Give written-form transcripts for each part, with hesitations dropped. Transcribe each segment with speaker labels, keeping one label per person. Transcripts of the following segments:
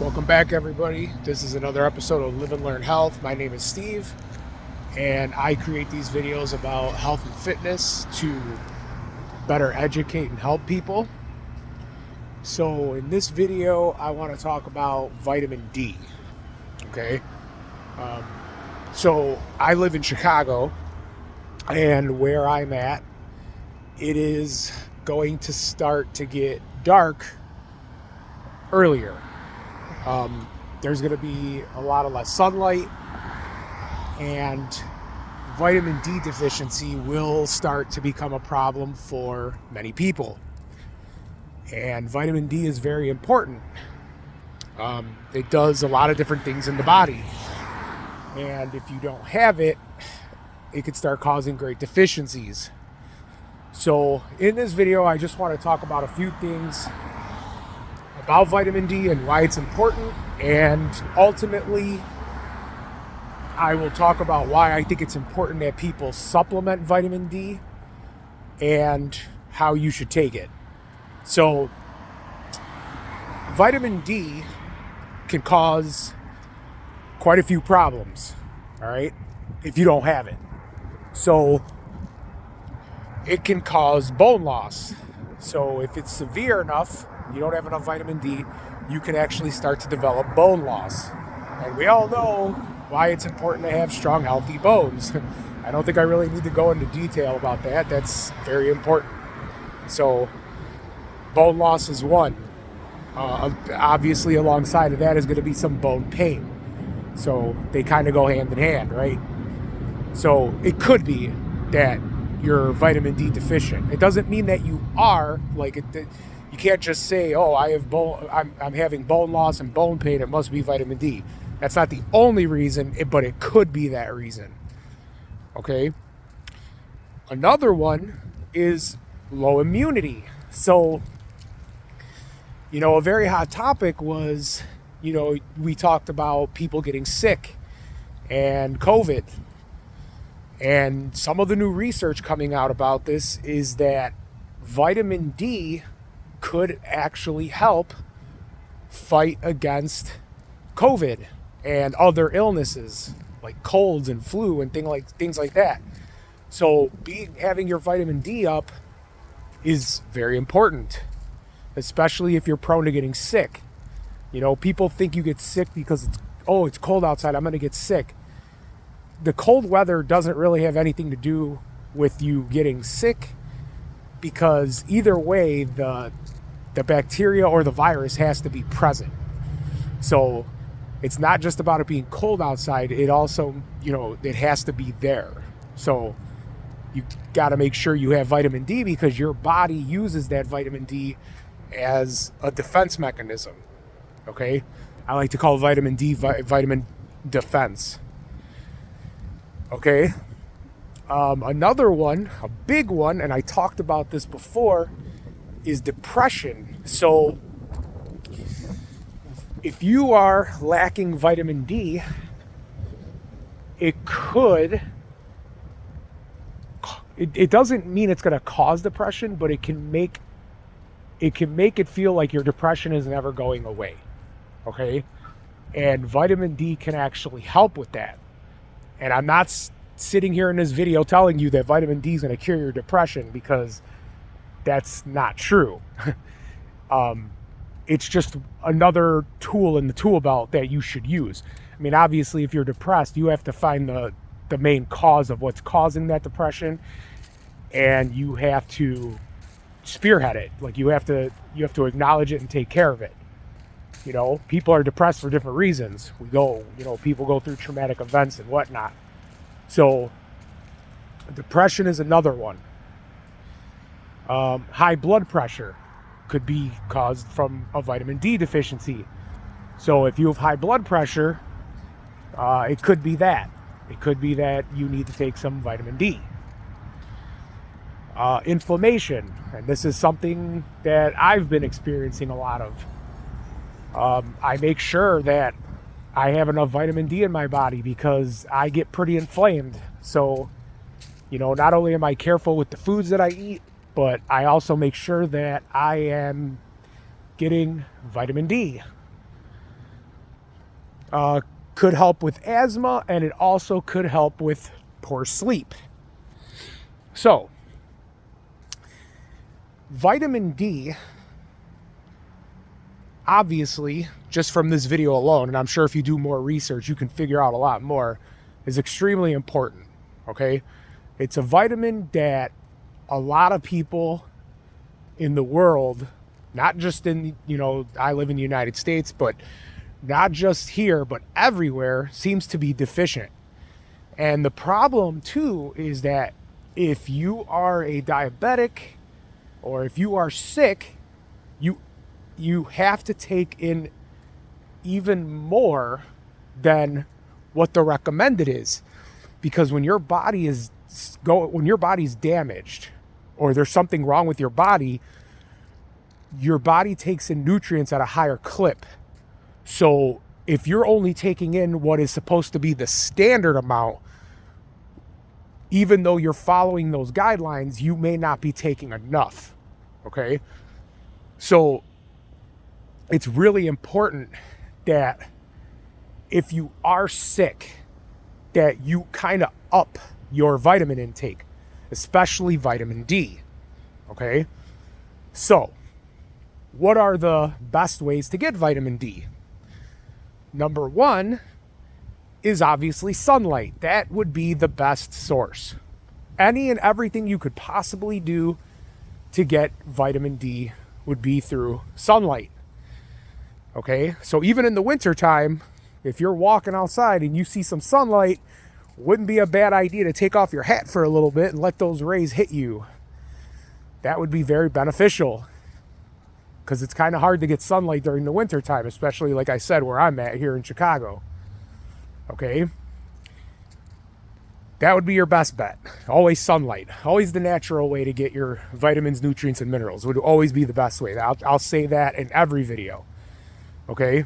Speaker 1: Welcome back, everybody. This is another episode of Live and Learn Health. My name is Steve, and I create these videos about health and fitness to better educate and help people. So in this video, I want to talk about vitamin D. Okay. So I live in Chicago, and where I'm at, it is going to start to get dark earlier. There's going to be a lot of less sunlight, and vitamin D deficiency will start to become a problem for many people. And vitamin D is very important. It does a lot of different things in the body, and if you don't have it, it could start causing great deficiencies. So in this video, I just want to talk about a few things about vitamin D and why it's important, and ultimately I will talk about why I think it's important that people supplement vitamin D and how you should take it. So vitamin D can cause quite a few problems, all right, if you don't have it. So it can cause bone loss. So if it's severe enough, you don't have enough vitamin D, you can actually start to develop bone loss. And we all know why it's important to have strong, healthy bones. I don't think I really need to go into detail about that. That's very important. So bone loss is one. Obviously, alongside of that is going to be some bone pain. So they kind of go hand in hand, right? So it could be that you're vitamin D deficient. It doesn't mean that you are. You can't just say, "Oh, I'm having bone loss and bone pain. It must be vitamin D." That's not the only reason, but it could be that reason. Okay. Another one is low immunity. So, a very hot topic was, we talked about people getting sick and COVID. And some of the new research coming out about this is that vitamin D could actually help fight against COVID and other illnesses like colds and flu and things like that. So having your vitamin D up is very important, especially if you're prone to getting sick. People think you get sick because it's cold outside, I'm going to get sick. The cold weather doesn't really have anything to do with you getting sick, because either way, the bacteria or the virus has to be present. So it's not just about it being cold outside. It also, it has to be there. So you got to make sure you have vitamin D, because your body uses that vitamin D as a defense mechanism. Okay? I like to call vitamin D vitamin defense. Okay? Another one, a big one, and I talked about this before, is depression. So if you are lacking vitamin D, it doesn't mean it's going to cause depression, but it can make it feel like your depression is never going away. Okay? And vitamin D can actually help with that. And I'm not sitting here in this video telling you that vitamin D is going to cure your depression, because that's not true. It's just another tool in the tool belt that you should use. I mean, obviously, if you're depressed, you have to find the main cause of what's causing that depression, and you have to spearhead it. Like you have to acknowledge it and take care of it. People are depressed for different reasons. People go through traumatic events and whatnot. So depression is another one. High blood pressure could be caused from a vitamin D deficiency. So if you have high blood pressure, it could be that. It could be that you need to take some vitamin D. Inflammation, and this is something that I've been experiencing a lot of. I make sure that I have enough vitamin D in my body, because I get pretty inflamed. So, not only am I careful with the foods that I eat, but I also make sure that I am getting vitamin D. Could help with asthma, and it also could help with poor sleep. So, vitamin D, obviously, just from this video alone, and I'm sure if you do more research, you can figure out a lot more, is extremely important, okay? It's a vitamin that a lot of people in the world, not just in, I live in the United States, but not just here, but everywhere, seems to be deficient. And the problem too is that if you are a diabetic or if you are sick, you have to take in even more than what the recommended is, because when your body's damaged or there's something wrong with your body takes in nutrients at a higher clip. So if you're only taking in what is supposed to be the standard amount, even though you're following those guidelines, you may not be taking enough. Okay? So it's really important that if you are sick, that you kind of up your vitamin intake, especially vitamin D. Okay? So, what are the best ways to get vitamin D? Number one is obviously sunlight. That would be the best source. Any and everything you could possibly do to get vitamin D would be through sunlight. Okay, so even in the wintertime, if you're walking outside and you see some sunlight, wouldn't be a bad idea to take off your hat for a little bit and let those rays hit you. That would be very beneficial, because it's kind of hard to get sunlight during the wintertime, especially like I said, where I'm at here in Chicago. Okay, that would be your best bet. Always sunlight. Always the natural way to get your vitamins, nutrients, and minerals would always be the best way. I'll say that in every video. Okay,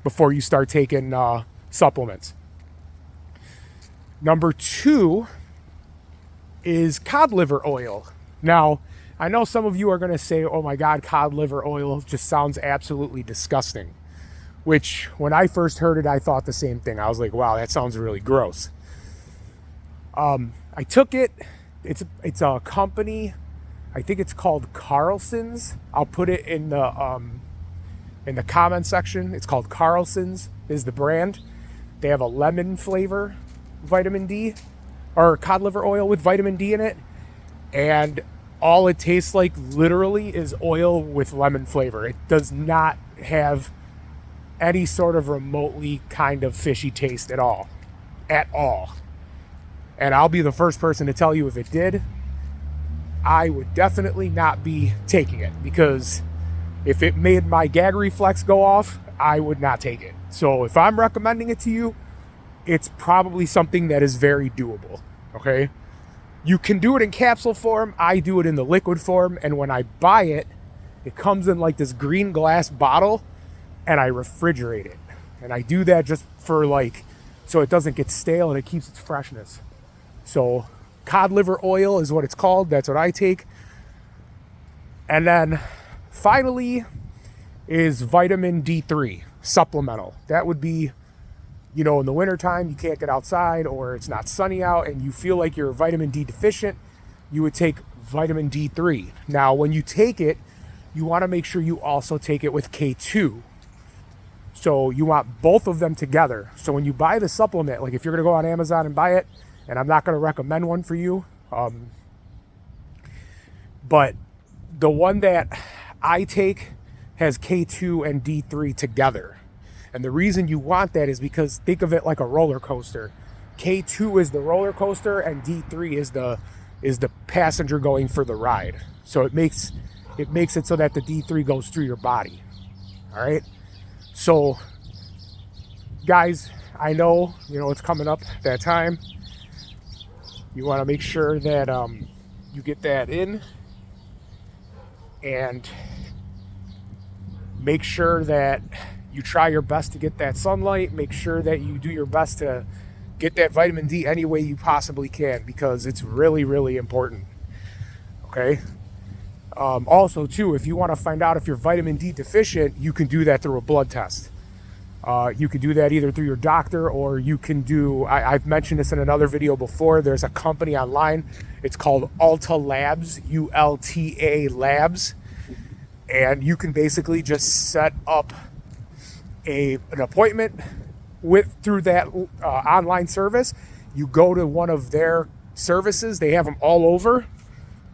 Speaker 1: before you start taking supplements. Number two is cod liver oil. Now, I know some of you are going to say, oh my God, cod liver oil just sounds absolutely disgusting. Which, when I first heard it, I thought the same thing. I was like, wow, that sounds really gross. I took it. It's a company. I think it's called Carlson's. I'll put it in the comment section. It's called Carlson's is the brand. They have a lemon flavor vitamin D, or cod liver oil with vitamin D in it. And all it tastes like literally is oil with lemon flavor. It does not have any sort of remotely kind of fishy taste at all. At all. And I'll be the first person to tell you, if it did, I would definitely not be taking it, because if it made my gag reflex go off, I would not take it. So if I'm recommending it to you, it's probably something that is very doable. Okay? You can do it in capsule form. I do it in the liquid form. And when I buy it, it comes in like this green glass bottle, and I refrigerate it. And I do that just for so it doesn't get stale and it keeps its freshness. So cod liver oil is what it's called. That's what I take. And then finally is vitamin D3 supplemental. That would be, in the wintertime, you can't get outside or it's not sunny out and you feel like you're vitamin D deficient, you would take vitamin D3. Now, when you take it, you want to make sure you also take it with K2. So you want both of them together. So when you buy the supplement, like if you're going to go on Amazon and buy it, and I'm not going to recommend one for you, but the one that I take has K2 and D3 together. And the reason you want that is because think of it like a roller coaster. K2 is the roller coaster and D3 is the passenger going for the ride. So it makes it so that the D3 goes through your body. All right? So guys, I know, it's coming up that time. You want to make sure that you get that in, and make sure that you try your best to get that sunlight. Make sure that you do your best to get that vitamin D any way you possibly can, because it's really, really important. Okay? Also, too, if you want to find out if you're vitamin D deficient, you can do that through a blood test. You could do that either through your doctor, or you can do, I've mentioned this in another video before, there's a company online, it's called Ulta Labs, ULTA Labs, and you can basically just set up an appointment through that online service. You go to one of their services, they have them all over,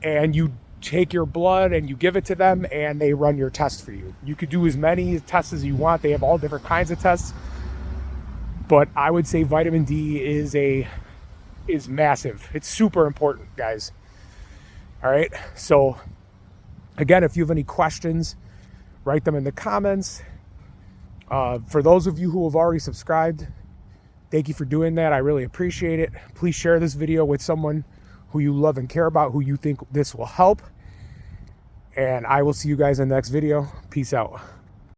Speaker 1: and you take your blood and you give it to them and they run your test for you. You could do as many tests as you want. They have all different kinds of tests, but I would say vitamin D is massive. It's super important, guys. All right, so again, if you have any questions, write them in the comments. For those of you who have already subscribed, thank you for doing that. I really appreciate it. Please share this video with someone who you love and care about, who you think this will help. And I will see you guys in the next video. Peace out.